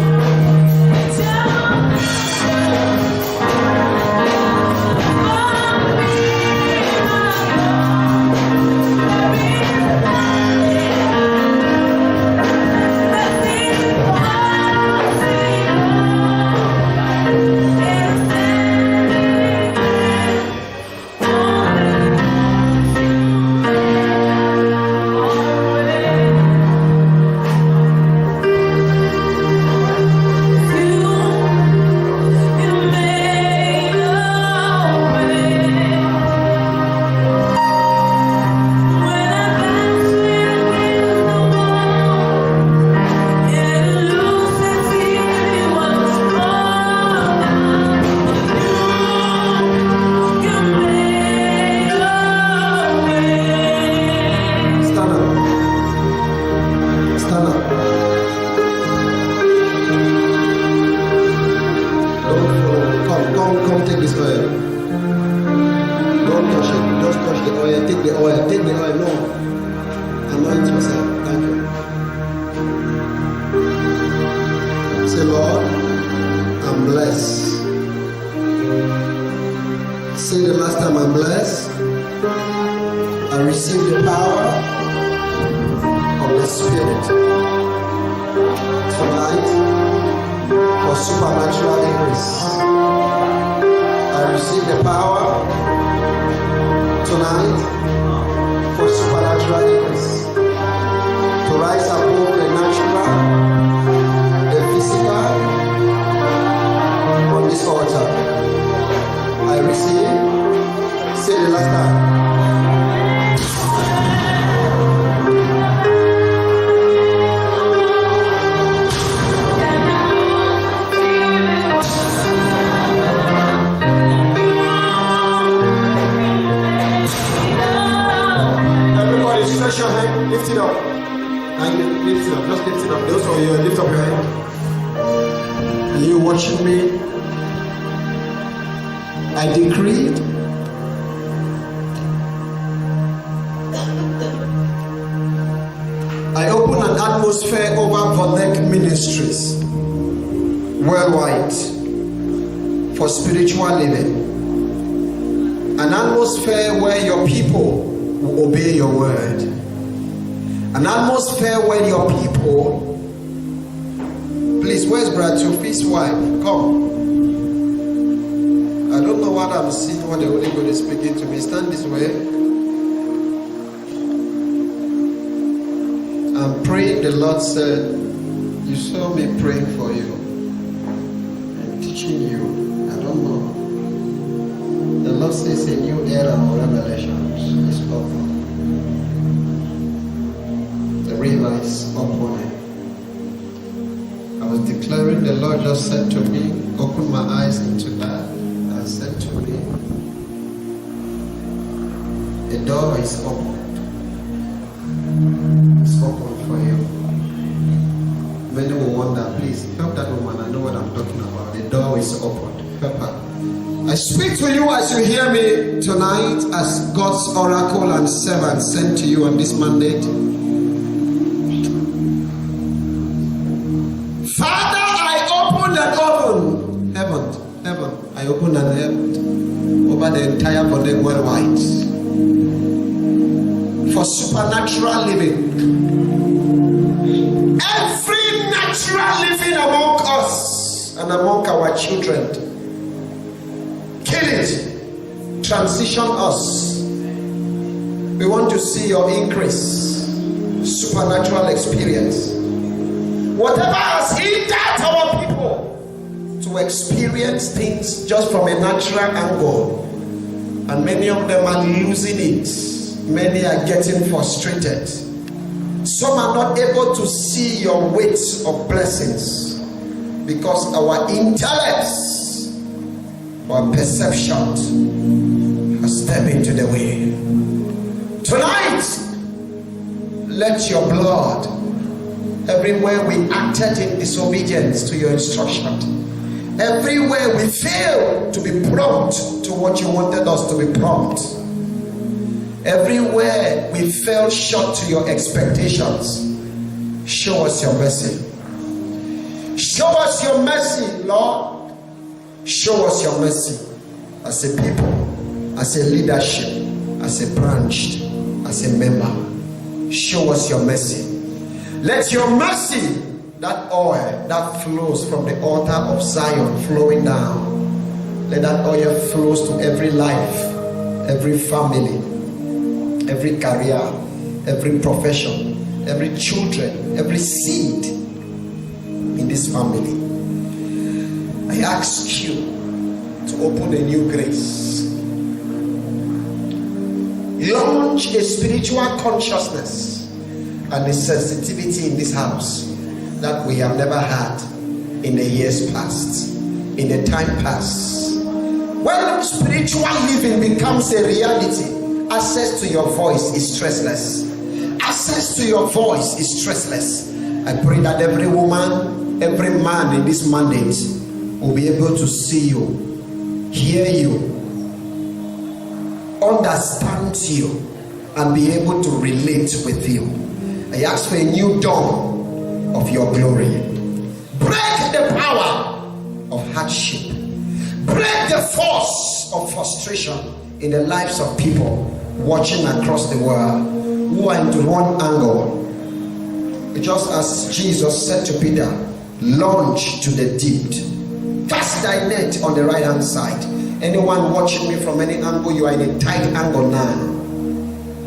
And you lift it up. Just lift it up. Those of you, lift up your hand. Are you watching me? I decree I open an atmosphere over Provoking Ministries worldwide for spiritual living. An atmosphere where your people will obey your word. An atmosphere where your people, please, where's Brad Sophie's wife? Come. I don't know what I'm seeing, what the Holy God is speaking to me. Stand this way. I'm praying. The Lord said, you saw me praying for you and teaching you. I don't know. The Lord says a new era of revelations is open. The river is opening. I was declaring, the Lord just said to me, open my eyes into that. Said to me, the door is open. It's open for you. Many will wonder, please help that woman. I know what I'm talking about. The door is open. Help her. I speak to you as you hear me tonight as God's oracle and servant sent to you on this mandate. Father, I open and open heaven. I open an heaven over the entire body worldwide for supernatural living. Every natural living among us and among our children, kill it, transition us. We want to see your increase, supernatural experience. Whatever has hindered our people to experience things just from a natural angle, and many of them are losing it. Many are getting frustrated. Some are not able to see your weight of blessings because our intellects, our perception has stepped into the way. Tonight, let your blood, everywhere we acted in disobedience to your instruction, everywhere we fail to be prompt to what you wanted us to be prompt, everywhere we fell short to your expectations, show us your mercy. Show us your mercy, Lord. Show us your mercy as a people, as a leadership, as a branch, as a member. Show us your mercy. Let your mercy, that oil that flows from the altar of Zion flowing down, let that oil flows to every life, every family, every career, every profession, every children, every seed in this family. I ask you to open a new grace. Launch a spiritual consciousness and a sensitivity in this house that we have never had in the years past, in the time past. When spiritual living becomes a reality, access to your voice is stressless. Access to your voice is stressless. I pray that every woman, every man in this mandate will be able to see you, hear you, understand you, and be able to relate with you. I ask for a new dawn of your glory. Break the power of hardship. Break the force of frustration in the lives of people watching across the world who are into one angle. Just as Jesus said to Peter, launch to the deep. Cast thy net on the right hand side. Anyone watching me from any angle, you are in a tight angle now.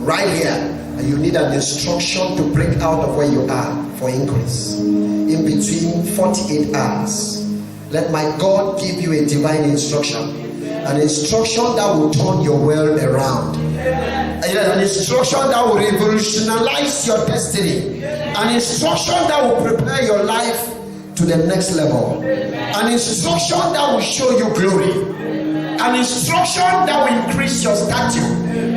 Right here. And you need an instruction to break out of where you are for increase. In between 48 hours, let my God give you a divine instruction. An instruction that will turn your world around. An instruction that will revolutionize your destiny. An instruction that will prepare your life to the next level. An instruction that will show you glory. An instruction that will increase your stature,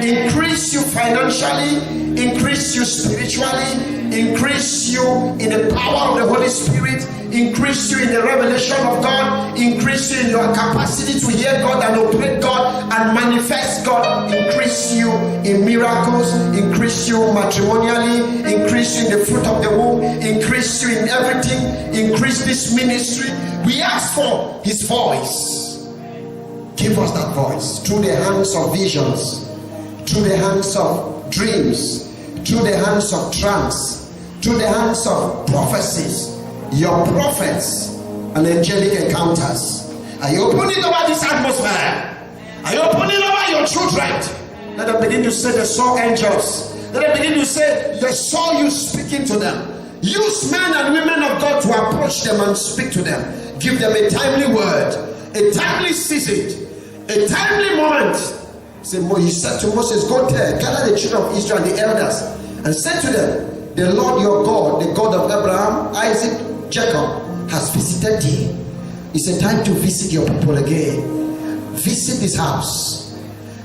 increase you financially, increase you spiritually, increase you in the power of the Holy Spirit, increase you in the revelation of God, increase you in your capacity to hear God and operate God and manifest God, increase you in miracles, increase you matrimonially, increase you in the fruit of the womb, increase you in everything, increase this ministry. We ask for His voice. Give us that voice through the hands of visions, through the hands of dreams, through the hands of trance, through the hands of prophecies, your prophets and angelic encounters. Are you opening over this atmosphere? Are you opening over your children? Let them begin to say they saw angels. Let them begin to say they saw you speaking to them. Use men and women of God to approach them and speak to them. Give them a timely word, a timely season, a timely moment. Say, he said to Moses, go there, gather the children of Israel and the elders, and say to them, the Lord your God, the God of Abraham, Isaac, Jacob, has visited thee. It's a time to visit your people again. Visit this house.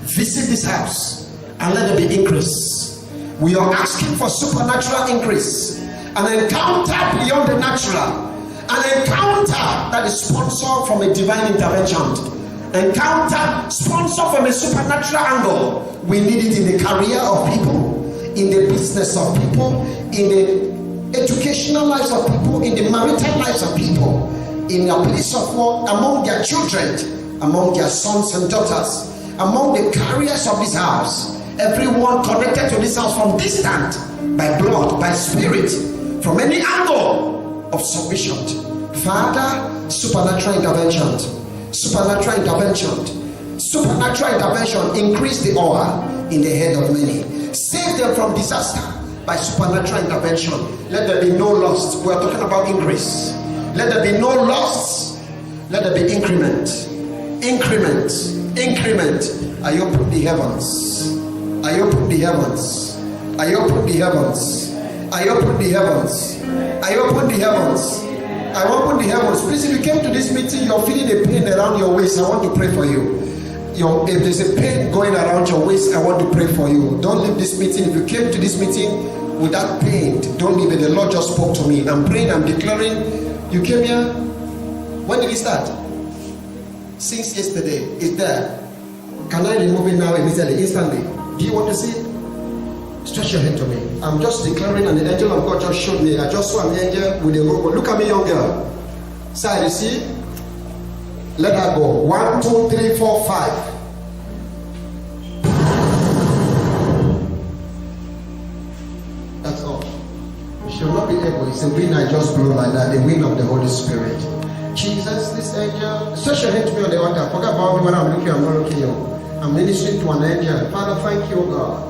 Visit this house and let there be increase. We are asking for supernatural increase, an encounter beyond the natural, an encounter that is sponsored from a divine intervention. Encounter sponsored from a supernatural angle. We need it in the career of people, in the business of people, in the educational lives of people, in the marital lives of people, in a place of work, among their children, among their sons and daughters, among the carriers of this house, everyone connected to this house from distant, by blood, by spirit, from any angle of submission. Father, supernatural intervention. Supernatural intervention, supernatural intervention, increase the oil in the head of many, save them from disaster by supernatural intervention. Let there be no loss. We are talking about increase. Let there be no loss. Let there be increment. I open the heavens. I open the heavens. I open the heavens. I open the heavens. I open the heavens. I open the heavens. Please, if you came to this meeting, you're feeling a pain around your waist, I want to pray for you. If there's a pain going around your waist, I want to pray for you. Don't leave this meeting. If you came to this meeting with that pain, don't leave it. The Lord just spoke to me. I'm praying, I'm declaring. You came here. When did it start? Since yesterday. It's there. Can I remove it now immediately, instantly? Do you want to see it? Stretch your hand to me. I'm just declaring, and the angel of God just showed me. I just saw an angel with a robe. Look at me, young girl. Side, you see? Let her go. 1, 2, 3, 4, 5. That's all. You should not be able. It's a wind I just blew like that. The wind of the Holy Spirit. Jesus, this angel. Stretch your hand to me on the altar. Forget about me when I'm looking. I'm not looking you. I'm ministering to an angel. Father, thank you, God.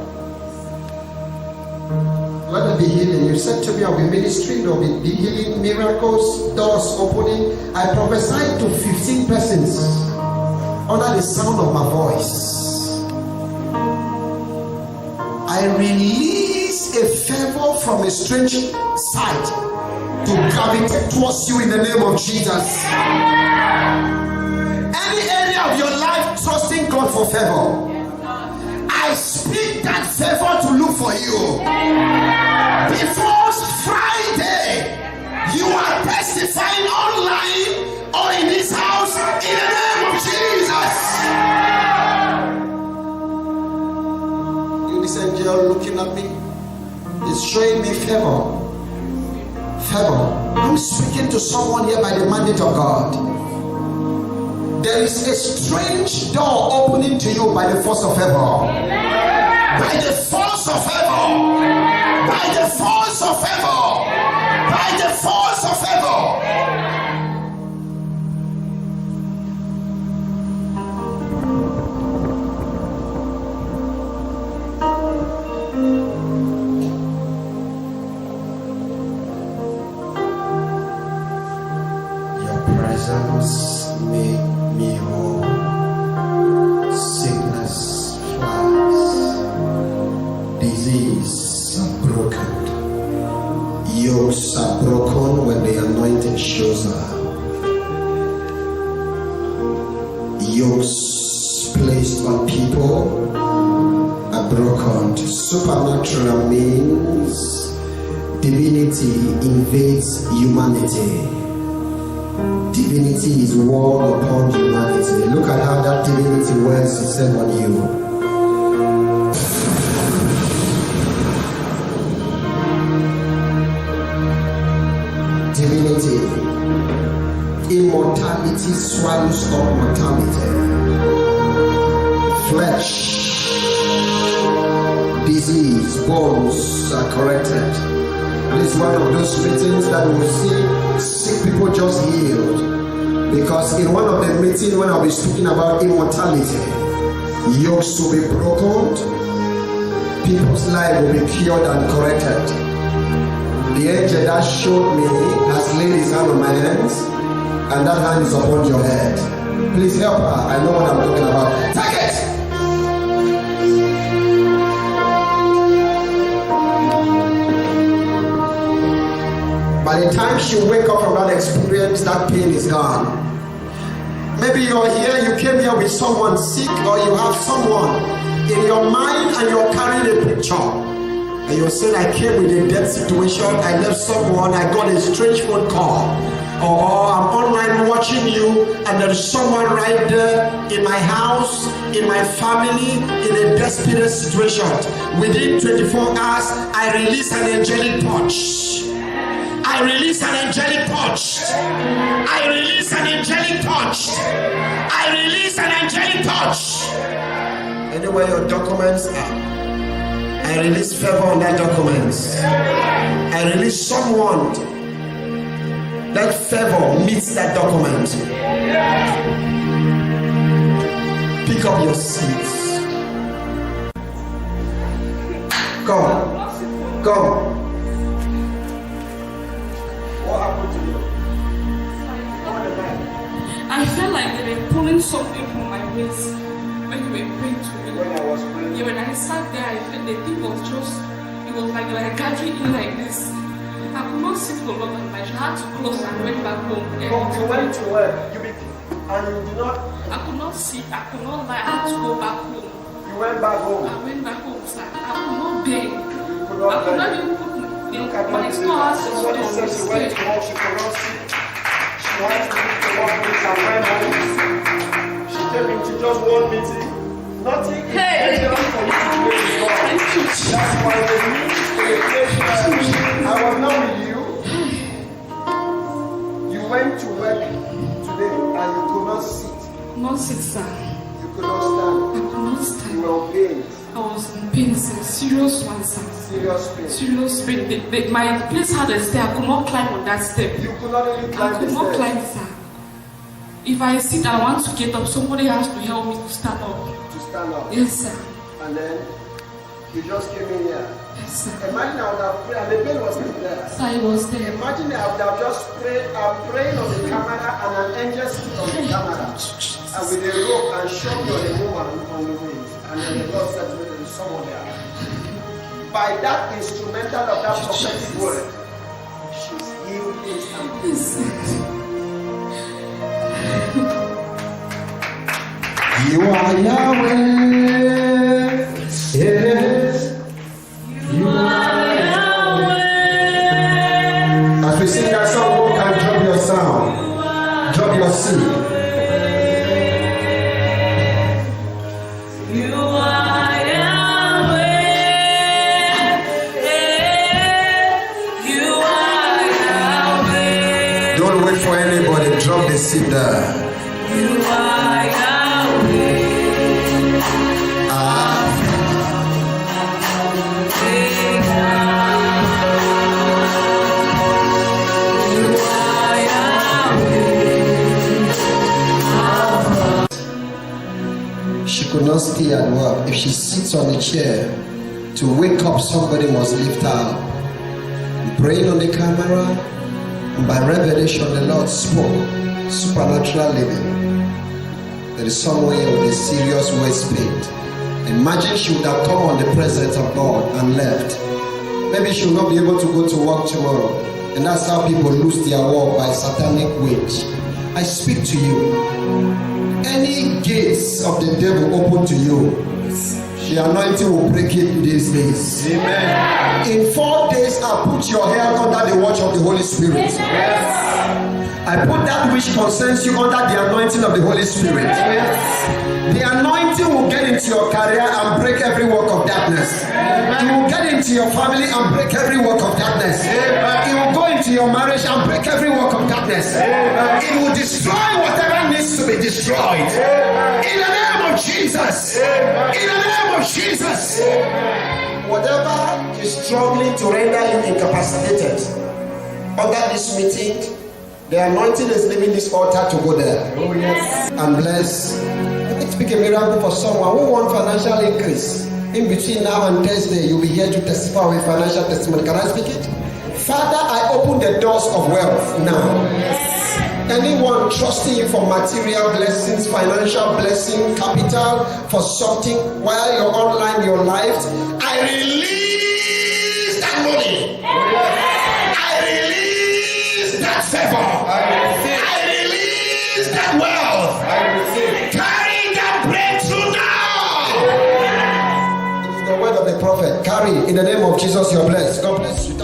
Let there be healing. You said to me, I'll be ministering, there will be healing, miracles, doors opening. I prophesied to 15 persons under the sound of my voice. I release a favor from a strange side to gravitate towards you in the name of Jesus. Any area of your life trusting God for favor, I speak that favor to look for you. Before Friday, you are testifying online or in this house in the name of Jesus. You, this angel looking at me is showing me favor. Favor. I'm speaking to someone here by the mandate of God. There is a strange door opening to you by the force of favor. By the force of favor. By the force of favor. By the force of favor. Your presence made me whole. Sickness flies. Disease are broken. Yokes are broken when the anointing shows up. Yokes placed on people are broken. Supernatural means divinity invades humanity. Divinity is walled upon humanity. Look at how that divinity wears itself on you. Divinity. Immortality swallows up mortality. Flesh, disease, bones are corrected. This is one of those meetings that will see sick people just healed. Because in one of the meetings when I'll be speaking about immortality, yokes will be broken, people's lives will be cured and corrected. The angel that showed me has laid his hand on my hands, and that hand is upon your head. Please help her. I know what I'm talking about. Take it! By the time she wake up from that experience, that pain is gone. Maybe you're here, you came here with someone sick, or you have someone in your mind and you're carrying a picture. And you're saying, I came with a death situation, I left someone, I got a strange phone call. Or I'm online watching you and there's someone right there in my house, in my family, in a desperate situation. Within 24 hours, I release an angelic touch. I release an angelic touch. I release an angelic touch. I release an angelic touch. Anywhere your documents are, I release favor on that documents. I release someone. That favor meets that document. Pick up your seats. Come. Come. What happened to you? I felt like they were pulling something from my waist when you were praying to me. When I was praying? Yeah, when I sat there, I felt the thing was just, it was like they were gathering in like this. I could not sit for long and I had to close and went back home. You went to work, and you did not? I could not sit, I could not lie, I had to go back home. You went back home? I went back home, sir. I could not beg. You could I not could beg? not even put Look at my small house. somebody said she went to work, she could not sit. She went to the workplace and went home. She came into just one meeting. Nothing is dangerous for you to play with God. That's why they need to play. I was not with you. You went to work today and you could not sit. Not sit, sir. You could not stand. I could not stand. You were in pain. I was in pain, sir. Serious one, sir. Serious pain. Serious pain. My place had a stair. I could not climb on that step. You could not even climb I could the not stairs. climb, sir. If I sit and I want to get up, somebody has to help me to stand up. To stand up. Yes, sir. And then you just came in here. Yes, sir. Imagine I would have prayed and the pain was still there. Sir, I was there. Imagine I would have just prayed, I'm praying on the camera and an angel sitting on the camera. And with a rope and showing you the woman on the wings. And then the Lord said to me, there is someone there. By that instrumental of that prophetic word, she's healed instantly. Yes, sir. You are Yahweh. Yes. You are Yahweh. As we sing that song, who can drop your sound? Drop your seed. You are Yahweh. You are Yahweh. Don't wait for anybody, drop the seed there. You are Yahweh. She could not stay at work. If she sits on a chair, to wake up, somebody must lift her up. Praying on the camera, and by revelation, the Lord spoke. Supernatural living. There is someone here with a serious waist pain. Imagine she would have come on the presence of God and left. Maybe she will not be able to go to work tomorrow. And that's how people lose their work, by satanic wage. I speak to you. Any gates of the devil open to you The anointing will break it these days. Amen. In 4 days, I'll put your health under the watch of the Holy Spirit. Yes. I put that which concerns you under the anointing of the Holy Spirit. Yes. The anointing will get into your career and break every work of darkness. It will get into your family and break every work of darkness. It will go into your marriage and break every work of darkness. It will destroy whatever needs to be destroyed. In the name of Jesus. In the name of Jesus. Whatever is struggling to render you incapacitated, under this meeting, the anointing is leaving this altar to go there. Oh yes. And bless. Let me speak a miracle for someone who wants financial increase. In between now and Thursday, you'll be here to testify with financial testimony. Can I speak it? Father, I open the doors of wealth now. Yes. Anyone trusting you for material blessings, financial blessing, capital, for something while you're online, your life, I release that money. I release that favor. I release that wealth. Carry that breakthrough now. It is the word of the prophet. Carry in the name of Jesus, you're blessed. God bless you.